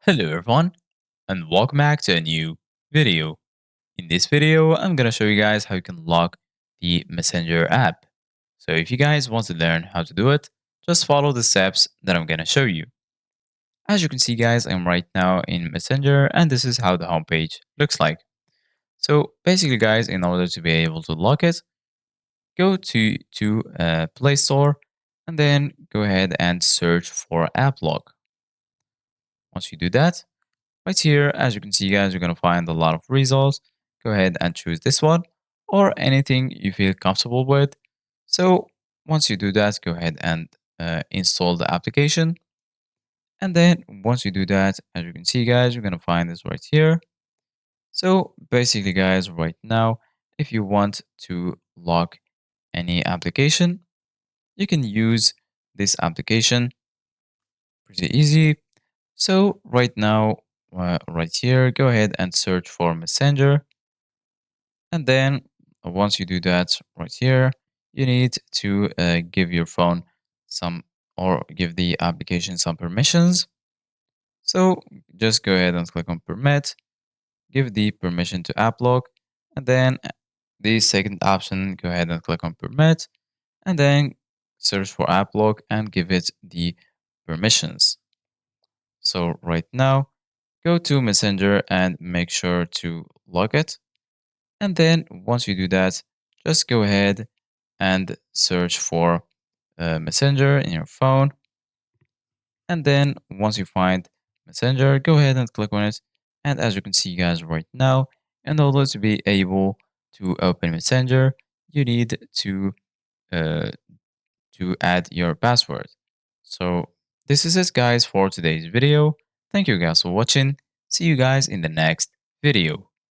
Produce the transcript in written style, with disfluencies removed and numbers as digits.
Hello everyone and welcome back to a new video. In this video, I'm gonna show you guys how you can lock the Messenger app. So if you guys want to learn how to do it, just follow the steps that I'm gonna show you. As you can see guys, I'm right now in Messenger and this is how the homepage looks like. So basically guys, in order to be able to lock it, go to Play Store and then go ahead and search for app lock. Once you do that, right here, as you can see, guys, you're going to find a lot of results. Go ahead and choose this one or anything you feel comfortable with. So once you do that, go ahead and install the application. And then once you do that, as you can see, guys, you're going to find this right here. So basically, guys, right now, if you want to lock any application, you can use this application pretty easy. So right now, right here, go ahead and search for Messenger. And then once you do that right here, you need to give your phone some or give the application some permissions. So just go ahead and click on permit, give the permission to app lock, and then the second option, go ahead and click on permit, and then search for app lock and give it the permissions. So right now, go to Messenger and make sure to lock it. And then once you do that, just go ahead and search for Messenger in your phone. And then once you find Messenger, go ahead and click on it. And as you can see, guys, right now, in order to be able to open Messenger, you need uh, to add your password. So this is it, guys, for today's video. Thank you guys for watching. See you guys in the next video.